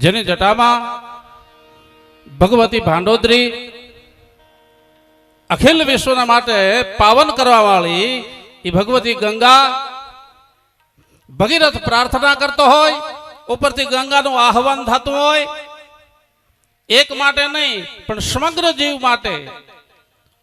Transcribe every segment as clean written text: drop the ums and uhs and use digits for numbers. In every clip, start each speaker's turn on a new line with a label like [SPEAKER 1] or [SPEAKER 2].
[SPEAKER 1] જેની જટામાં ભગવતી ભાંડોદરી અખિલ વિશ્વના માટે પાવન કરવા વાળી એ ભગવતી ગંગા ભગીરથ પ્રાર્થના કરતો હોય, ઉપરથી ગંગાનું આહવાન થતું હોય, એક માટે નહીં પણ સમગ્ર જીવ માટે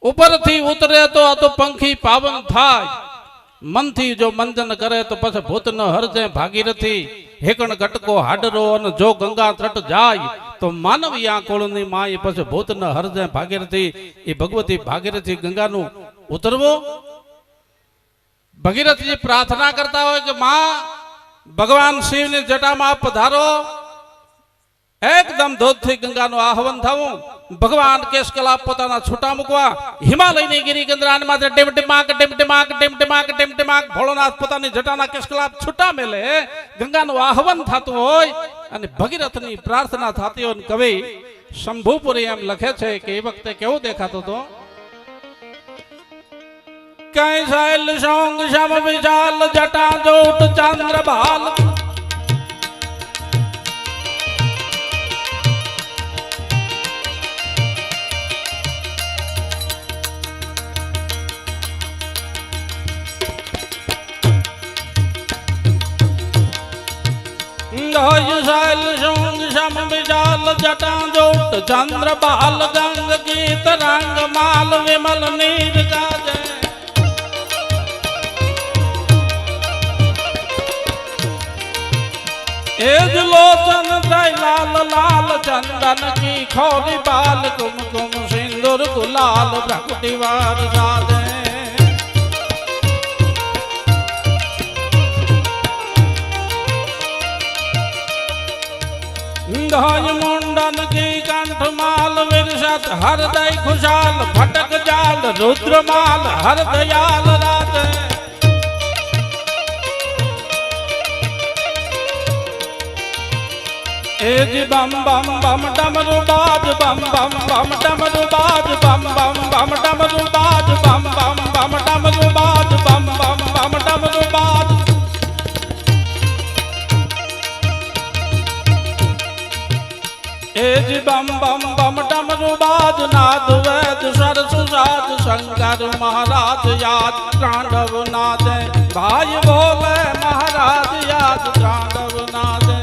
[SPEAKER 1] ઉપરથી ઉતરે તો પંખી પાવન થાય, મનથી જો મંજન કરે તો પછી ભૂત ન હરજે ભાગીરથી, હેકણ ગટકો હાડરો અને જો ગંગા તટ જાય તો માનવી આ કોળની માય પછી ભૂત ન હરજે ભાગીરથી. એ ભગવતી ભાગીરથી ગંગાનું ઉતરવું. ભગીરથજી પ્રાર્થના કરતા હોય કે માં ભગવાન શિવની જટામાં પધારો, એકદમ ધોધથી ગંગાનું આહવાન થવું, ભગવાન કેશકલાપ પોતાના છૂટા મૂકવા, હિમાલયની ગિરી ગંદરાન માથે ટીમટીમાક ટીમટીમાક ટીમટીમાક ટીમટીમાક ભોળોનાથ પોતાની જટાના કેશકલાપ છૂટા મેલે, ગંગાનું આહવાન થતું હોય અને ભગીરથની પ્રાર્થના થતી હોય. કવિ શંભુપુરી એમ લખે છે કે એ વખતે કેવું દેખાતું હતું. કઈ શૈલ સોંગ શમ વિશાલ જટા જોટ ચંદ્ર ભાલ, शैल शोंग शम विशाल जटा जोट चंद्र बाल, गंग गीत रंग माल विमल नीर गाजे, एज लोचन दय लाल लाल चंदन की खोली बाल, कुमकुम सिंदूर गुलाल भ्रकुटिवार साजे, मुंडन की कंठ माल विरसत हृदय खुशाल, फटक जाल रुद्रमाल हरदयाल राजे, एज बम बम बम डमरू बाज, बम बम बम डमरू बाज, बम बम बम डमरू बाज, बम बम बम डमरू बाज, बम बम बम डमरू बाज, एज बम बम बम डमरू बाज, नाद वैद स्वर सुसाद, शंकर महाराज याद तांडव नादे, भाई बोले महाराज याद तांडव नादे.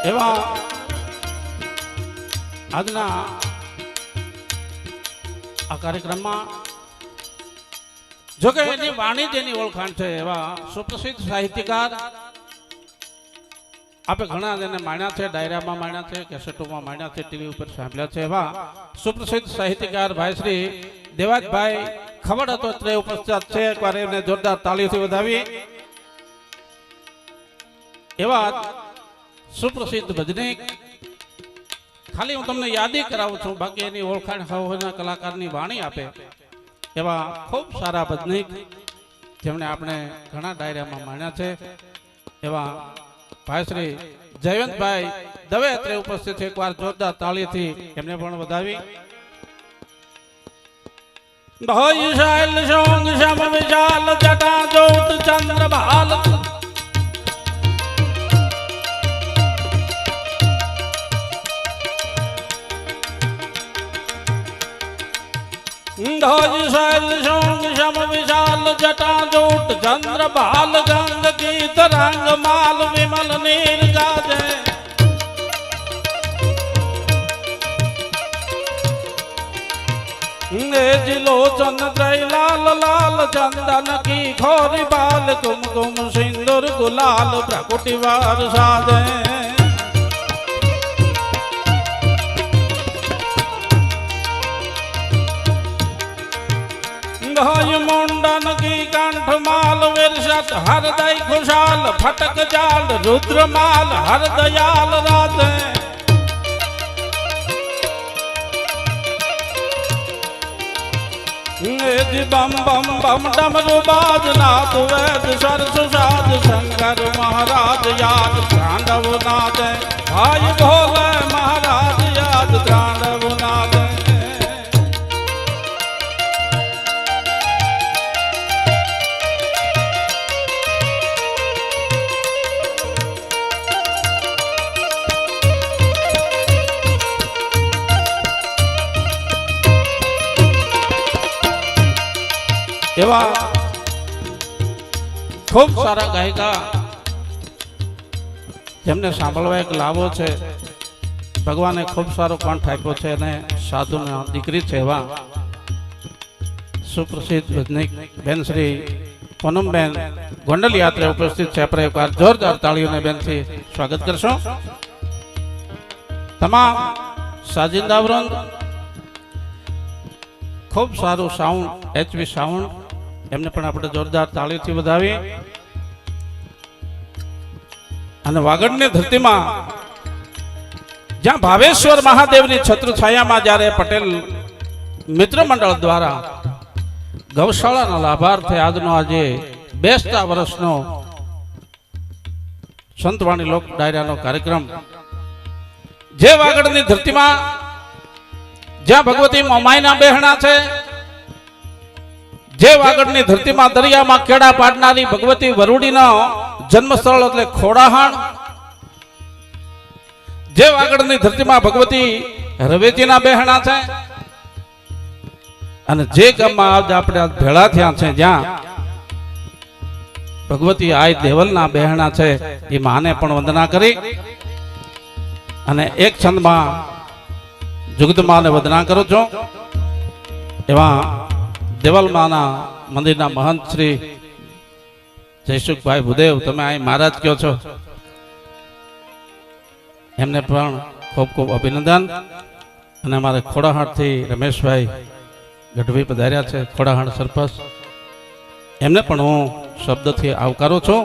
[SPEAKER 1] એવા આજના આ કાર્યક્રમમાં જો કે એની વાણી જેની ઓળખાણ છે એવા સુપ્રસિદ્ધ સાહિત્યકાર આપે ઘણા જેને માણ્યા છે, ડાયરામાં માણ્યા છે, કેસેટોમાં માણ્યા છે, ટીવી ઉપર સાંભળ્યા છે, એવા સુપ્રસિદ્ધ સાહિત્યકાર ભાઈ શ્રી દેવાજભાઈ ખવડ હતો તે ઉપસ્થિત છે. એકવાર એમને જોરદાર તાળીઓથી વધાવી. એવા સુપ્રસિદ્ધ ભજનીક, ખાલી હું તમને યાદી કરાવું છું, બાકી એની ઓળખાણ હવના કલાકારની વાણી આપે એવા ખૂબ સારા ભજનીક જેમણે આપણે ઘણા ડાયરામાં માણ્યા છે એવા ભાઈ શ્રી જયવંતભાઈ દવે અત્રે ઉપસ્થિત છે. એકવાર જોરદાર તાળીથી એમને પણ વધાવી. ભાઈ શૈલ સોંગ શમ વિશાલ જટા જોટ ચંદ્ર ભાલ, शैल सोंग शम विशाल जटा जोट चंद्र भाल, गंग गीत रंग माल विमल नीर गाजे, लोचन त्रय लाल लाल चंदन की खोरी बाल, कुमकुम सिंदूर गुलाल भ्रकुटिवार साजे, मुंडन की कंठ माल विरसत हृदय खुशाल, फटक जाल रुद्रमाल हरदयाल राजे, जी बम बम बम डमरू बाज नाथ वैद सरस साध शंकर महाराज याद तांडव नाद भाई भोले महाराज याद तांडव नाद એવા ખૂબ સારા ગાયકા જેમને સાંભળવા એક લાવો છે. ભગવાને ખૂબ સારો કંઠ આપ્યો છે અને સાધુના દીકરી છે એવા સુપ્રસિદ્ધ ભજનિક બેન શ્રી પૂનમબેન ગોંડલ યાત્રા ઉપસ્થિત છે. આપણે એકવાર જોરદાર તાળીઓને બેનથી સ્વાગત કરશું. તમામ સાજિંદા વૃંદ ખૂબ સારું સાઉન્ડ એચવી સાઉન્ડ એમને પણ આપણે જોરદાર તાળીથી વધાવી. અને વાગડની ધરતીમાં જ્યાં ભાવેશ્વર મહાદેવની છત્ર છાયામાં જ્યારે પટેલ મિત્ર મંડળ દ્વારા ગૌશાળાના લાભાર્થે આજનો આજે બેસતા વર્ષનો સંતવાણી લોક ડાયરાનો કાર્યક્રમ જે વાગડની ધરતીમાં જ્યાં ભગવતી મોમાઈના બહેણા છે, જે વાગડની ધરતીમાં દરિયામાં કેડા પાડનારી ભગવતી વરુડીનો જન્મસ્થળ એટલે ખોડાહાણ, જે વાગડની ધરતીમાં ભગવતી રવેજીના બહેણા છે અને જે ગામમાં આજે આપણે ભેળા થયા છે જ્યાં ભગવતી આય દેવલના બહેણા છે એ માને પણ વંદના કરી અને એક છંદમાં જુગદમાને વંદના કરું છું. એવા દેવલમાના મંદિરના મહંત શ્રી જયસુખભાઈ ભુદેવ, તમે અહીં મહારાજ કહો છો, એમને પણ ખૂબ ખૂબ અભિનંદન. અને અમારે ખોડાહાણથી રમેશભાઈ ગઢવી પધાર્યા છે, ખોડાહાણ સરપંચ, એમને પણ હું શબ્દથી આવકારું છું.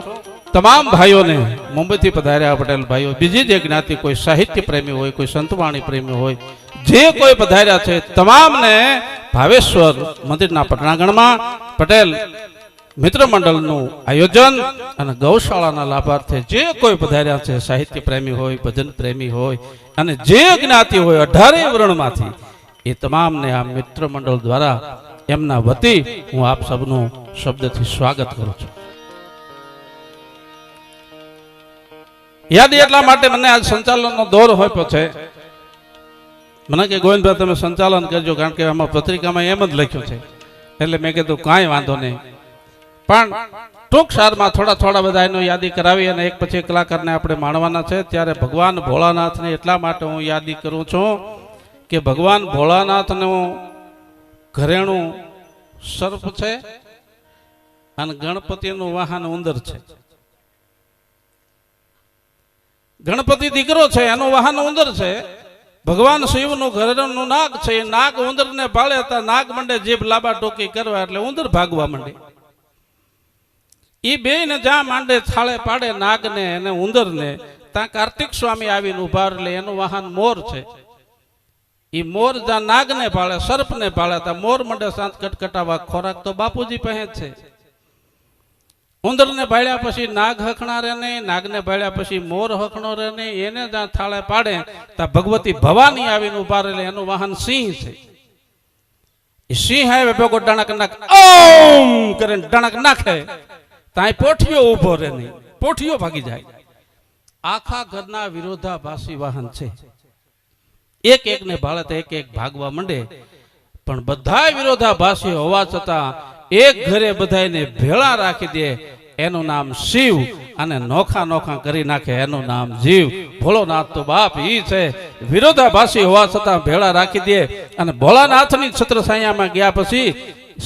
[SPEAKER 1] તમામ ભાઈઓને મુંબઈથી પધાર્યા પટેલ ભાઈઓ, બીજી જે જ્ઞાતિ કોઈ સાહિત્ય પ્રેમી હોય, કોઈ સંતવાણી પ્રેમી હોય, જે કોઈ પધાર્યા છે તમામને ભાવેશ્વર મંદિરના પટણાગણમાં પટેલ મિત્ર મંડળનું આયોજન અને ગૌશાળાના લાભાર્થે જે કોઈ પધાર્યા છે, સાહિત્ય પ્રેમી હોય, ભજન પ્રેમી હોય અને જે જ્ઞાતિ હોય 18 વર્ણમાંથી, એ તમામને આ મિત્ર મંડળ દ્વારા એમના વતી હું આપ સૌનું શબ્દથી સ્વાગત કરું છું. યાદ એટલા માટે મને આજ સંચાલનનો દોર હોપ્યો છે. મને કે ગોવિંદભાઈ તમે સંચાલન કરજો, કારણ કે આમાં પત્રિકામાં એમ જ લખ્યું છે. એટલે મેં કીધું કાંઈ વાંધો નહીં, પણ ટૂંક સારમાં થોડા બધા એનો યાદી કરાવી અને એક પછી કલાકારને આપણે માણવાના છે. ત્યારે ભગવાન ભોળાનાથને એટલા માટે હું યાદી કરું છું કે ભગવાન ભોળાનાથનું ઘરેણું સર્પ છે અને ગણપતિનું વાહન ઉંદર છે. ગણપતિ દીકરો છે, એનું વાહન ઉંદર છે. ભગવાન શિવનું ઘરેણું નાગ છે. એ નાગ ઉંદરને પાળે હતા, નાગ મંડે જીભ લાંબા ટોકી કરવા એટલે ઉંદર ભાગવા માંડે. એ બે ને જ્યાં માંડે થાળે પાડે નાગને અને ઉંદરને, ત્યાં કાર્તિક સ્વામી આવીને ઉભા એટલે એનું વાહન મોર છે. એ મોર જ્યાં નાગને પાળે, સર્પને પાળે, ત્યાં મોર મંડે સાંત કટકટાવા. ખોરાક તો બાપુજી પહે છે. ઉંદરને ભાળ્યા પછી નાગ હખણારે નહીં, નાગને ભાળ્યા પછી મોર હખણો રે નહીં. એને જ્યાં થાળે પાડે ત્યાં ભગવતી ભવાની આવીને ઉભા રહે, એનું વાહન સિંહ છે. એ સિંહ આવે ભેગો ડણક નાખ ઓમ કરીને ડણક નાખે, ત્યાં પોઠિયો ઉભો રહે નહીં, પોઠિયો ભાગી જાય. આખા ઘરના વિરોધાભાસી વાહન છે. એક એકને ભાળે તો એક ભાગવા માંડે, પણ બધા વિરોધાભાસી હોવા છતાં એક ઘરે બધાને ભેળા રાખી દે, એનું નામ શિવ. અને નોખા કરી નાખે, એનું નામ જીવ. ભોળોનાથ તો બાપ ઈ છે. વિરોધાભાસી હોવા છતાં ભેળા રાખી દે. અને ભોળાનાથની છત્ર છાયામાં ગયા પછી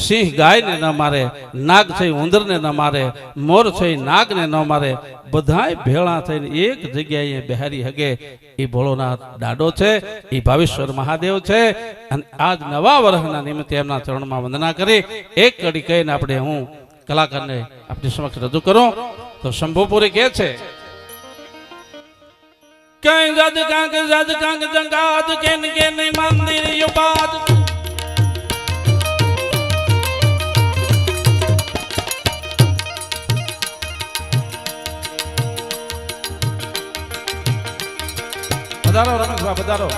[SPEAKER 1] સિંહ ગાયને ન મારે, નાગ છે ઉંદરને ન મારે, મોર છે નાગને ન મારે. બધાય ભેળા થઈને એક જગ્યાએ બિહારી હગે. એ ભોળોનાથ દાડો છે, એ ભાવેશ્વર મહાદેવ છે. અને આજ નવા વર્ષના નિમિત્તે એમના ચરણમાં વંદના કરી એક કડી કહીને આપણે હું કલાકારને આપણી સમક્ષ રજૂ કરું. તો શંભુપુરી કહે છે, કઈ જજ કાંક જંગાદ કેન કેન મંદિર યુબાદ પધારો રમેશભાઈ પધારો.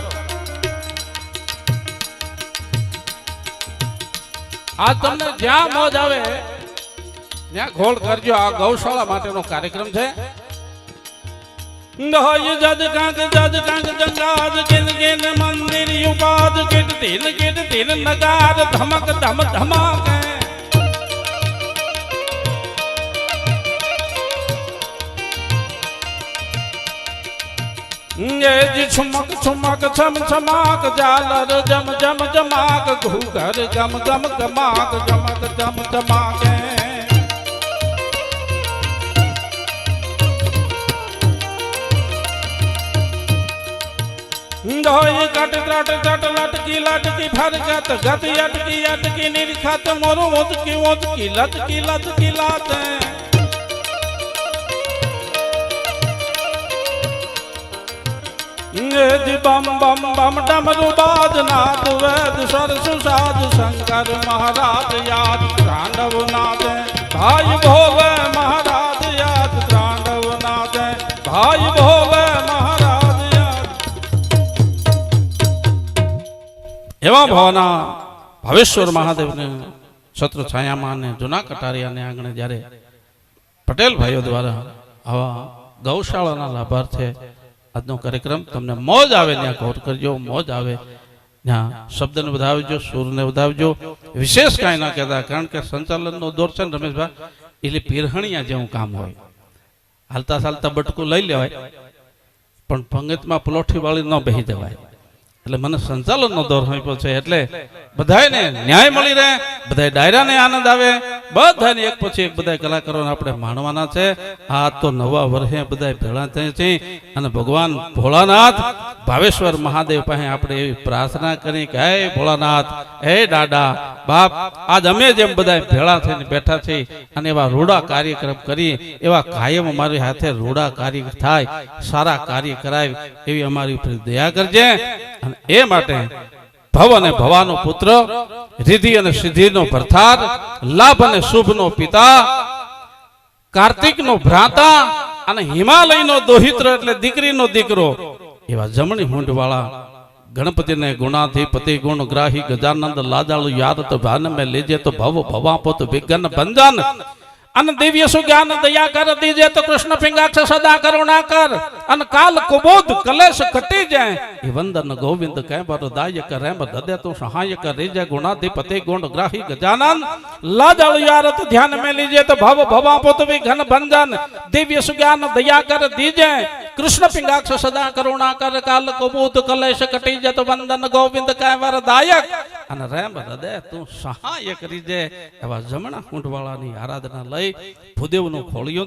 [SPEAKER 1] આ તમને જ્યાં મોજ આવે ત્યાં ઘોળ કરજો. આ ગૌશાળા માટેનો કાર્યક્રમ છે. જજ કાંક જંગાજ કિન કિન મંદિર યુપાદ કિટ તીન નગાર ધમક ધમ ધમાક છુમક છુમક છમ છમાક જાલર જમ જમ જમાક ઘૂઘર ગમ ગમ ગમાક ગમક જમ જમાક કટ ત્રટ ચટ લટકી લટકી ફરગત ગતિ અટકી અટકી નિરખત મોર ઓતકી ઓતકી લટકી લટકી લાત બમ બમ બમ ડમરુ બાદ નાદ વેદ સરસુ સાધ શંકર મહારાજ યાદ તાંડવ નાદ ભાઈ ભોલે મહારાજ યાદ તાંડવ નાદ ભાઈ ભોલે મહારાજ યાદ. એવા ભાવના ભાવેશ્વર મહાદેવને છત્ર છાયામાં અને જૂના કટારિયાને આંગણે જ્યારે પટેલ ભાઈઓ દ્વારા આવા ગૌશાળાના લાભાર્થે આજનો કાર્યક્રમ તમને મોજ આવે ત્યાં ગૌર કરજો. મોજ આવે ત્યાં શબ્દને વધાવજો, સૂરને વધાવજો. વિશેષ કાંઈ ના કહેતા, કારણ કે સંચાલનનો દોર છે ને રમેશભાઈ, એટલે પીરહણિયા જેવું કામ હોય. હાલતા ચાલતા બટકું લઈ લેવાય પણ પંગતમાં પલોઠી વાળી ન બેસી દેવાય. એટલે મને સંચાલનનો દોર હોય છે, એટલે બધાને ન્યાય મળી રહે, બધા ડાયરાને આનંદ આવે, બધાને એક પછી એક બધા કલાકારોને આપણે માણવાના છે. આ તો નવા વર્ષે બધા ભેળા થાય છે અને ભગવાન ભોળાનાથ ભાવેશ્વર મહાદેવ પાસે આપણે એવી પ્રાર્થના કરી કે હે ભોળાનાથ, હે દાદા બાપ, આજ અમે જેમ બધા ભેળા થઈને બેઠા છે અને એવા રૂડા કાર્યક્રમ કરી, એવા કાયમ અમારી હાથે રૂડા કાર્ય થાય, સારા કાર્ય કરાય એવી અમારી ઉપર દયા કરજે. અને એ માટે ભવ અને ભવાનો પુત્ર, રિદ્ધિ અને સિદ્ધિનો ભરતાર, લાભ અને શુભનો પિતા, કાર્તિકનો ભ્રાતા અને હિમાલયનો દોહિત્ર એટલે દીકરીનો દીકરો એવા જમણી મૂંઢ વાળા ગણપતિને ગુણાધિપતિ ગુણ ગ્રાહી ગજાનંદ લાજાળુ યાદ તો ભાન મેં લેજે તો ભવ ભવાપોત વિઘ્ન ભંજન અને દિવ્ય સુજ્ઞાન દયા કર દીજે તો કૃષ્ણ પિંગાક્ષ સદા કરુણા કર અને કાલ કુબોધ કલેશ કટી જાય એ વંદન ગોવિંદ કૈ બર દાયક રેમ દદે તો સહાયક રેજે ગુણાધિપતિ ગુણ ગ્રાહી ગજાનંદ લાજાળુ યારત ધ્યાન में लीजिए तो भव भवापत विघ्न भंजन दिव्य सुज्ञान दया कर दीजे कृष्ण पिंगाक्ष सदा करुणा कर काल कुबोध कलेश कटी जय तो वंदन गोविंद कૈ બર દાયક અને રેમ હૃદય તું સહાય કરીજે. એવા જમણા કુંઠવાળાની આરાધના લઈ ભૂદેવનું ખોળિયું